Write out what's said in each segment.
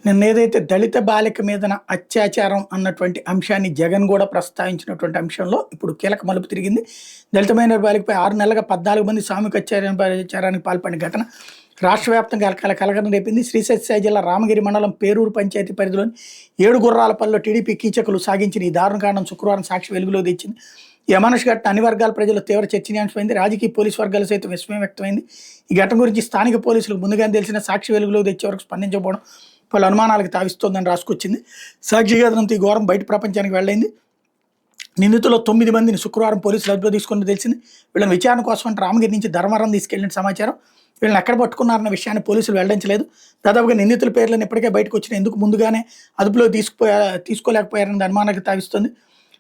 నిన్నేదైతే దళిత బాలిక మీదన అత్యాచారం అన్నటువంటి అంశాన్ని జగన్ కూడా ప్రస్తావించినటువంటి అంశంలో ఇప్పుడు కీలక మలుపు తిరిగింది. దళిత మైనర్ బాలికపై 6 నెలలుగా 14 మంది సామూహిక అత్యాచారానికి పాల్పడిన ఘటన రాష్ట్ర వ్యాప్తంగా కలకలం రేపింది. శ్రీశైలం జిల్లా రామగిరి మండలం పేరూరు పంచాయతీ పరిధిలోని 7 గుర్రాలపల్లిలో టీడీపీ కీచకులు సాగించిన ఈ దారుణ కాండం శుక్రవారం సాక్షి వెలుగులోకి తెచ్చింది. ఈ అమానుష ఘటన అన్ని వర్గాల ప్రజలు తీవ్ర చర్చనీయాంశమైంది. రాజకీయ పోలీసు వర్గాలు సైతం విస్మయం వ్యక్తమైంది. ఈ ఘటన గురించి స్థానిక పోలీసులకు ముందుగానే తెలిసిన సాక్షి వెలుగులోకి తెచ్చే వరకు స్పందించకపోవడం పలు అనుమానాలకు తావిస్తోందని రాసుకొచ్చింది. సాక్షి కథనంతో ఈ ఘోరం బయట ప్రపంచానికి వెళ్ళింది. నిందితుల్లో 9 మందిని శుక్రవారం పోలీసులు అదుపులో తీసుకుని తెలిసింది. వీళ్ళని విచారణ కోసం అంటే రామగిరి నుంచి ధర్మవరం తీసుకెళ్లిన సమాచారం. వీళ్ళని ఎక్కడ పట్టుకున్నారన్న విషయాన్ని పోలీసులు వెల్లడించలేదు. దాదాపుగా నిందితుల పేర్లను ఇప్పటికే బయటకు వచ్చిన ఎందుకు ముందుగానే అదుపులో తీసుకోలేకపోయారని అనుమానాలకు తావిస్తుంది.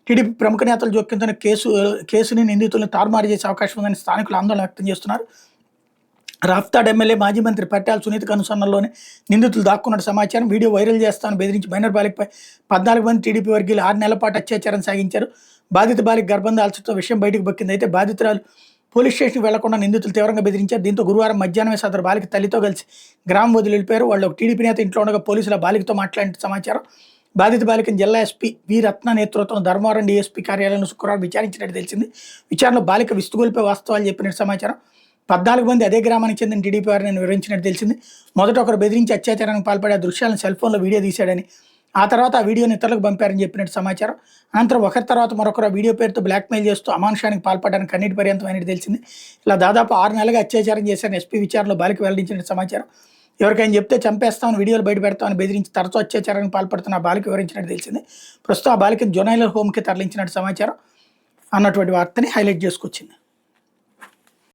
టీడీపీ ప్రముఖ నేతలు జోక్యంతో కేసుని నిందితులను తారుమారు చేసే అవకాశం ఉందని స్థానికులు ఆందోళన వ్యక్తం చేస్తున్నారు. రాఫ్తాడ్ ఎమ్మెల్యే మాజీ మంత్రి పట్టాల సునీత అనుసరణలోనే నిందితులు దాక్కున్న సమాచారం. వీడియో వైరల్ చేస్తామని బెదిరించి మైనర్ బాలికపై 14 మంది టీడీపీ వర్గీయులు 6 నెలల పాటు అత్యాచారం సాగించారు. బాధిత బాలిక గర్భం దాల్చడంతో విషయం బయటకు బక్కింది. అయితే బాధితురాలు పోలీస్ స్టేషన్కి వెళ్లకుండా నిందితులు తీవ్రంగా బెదిరించారు. దీంతో గురువారం మధ్యాహ్నమే సదరు బాలిక తల్లితో కలిసి గ్రామం వదిలి వెళ్ళిపోయారు. వాళ్ళు ఒక టీడీపీ నేత ఇంట్లో ఉండగా పోలీసుల బాలికతో మాట్లాడిన సమాచారం. బాధిత బాలికను జిల్లా ఎస్పీ వి రత్న నేతృత్వం ధర్మవరం డీఎస్పీ కార్యాలయంలో శుక్రవారం విచారించినట్టు తెలిసింది. విచారణలో బాలిక విస్తుగొలిపే వాస్తవాలు చెప్పినట్టు సమాచారం. 14 మంది అదే గ్రామానికి చెందిన టీడీపీ వారిని వివరించినట్టు తెలిసింది. మొదట ఒకరు బెదిరించి అత్యాచారానికి పాల్పడే దృశ్యాలను సెల్ ఫోన్లో వీడియో తీశాడని, ఆ తర్వాత ఆ వీడియోని ఇతరులకు పంపారని చెప్పినట్టు సమాచారం. అనంతరం ఒకరి తర్వాత మరొకరు వీడియో పేరుతో బ్లాక్మెయిల్ చేస్తూ అమానుషానికి పాల్పడడానికి కన్నీటి పర్యంతం అయినట్టు తెలిసింది. ఇలా దాదాపు 6 నెలలుగా అత్యాచారం చేశారని ఎస్పీ విచారణలో బాలిక వెల్లడించినట్టు సమాచారం. ఎవరికైనా చెప్తే చంపేస్తామని, వీడియోలు బయట పెడతామని బెదిరించి తరచూ అత్యాచారానికి పాల్పడుతున్న ఆ బాలిక వివరించినట్టు తెలిసింది. ప్రస్తుతం ఆ బాలికను జొనైల్ హోమ్కి తరలించినట్టు సమాచారం అన్నటువంటి వార్తని హైలైట్ చేసుకొచ్చింది.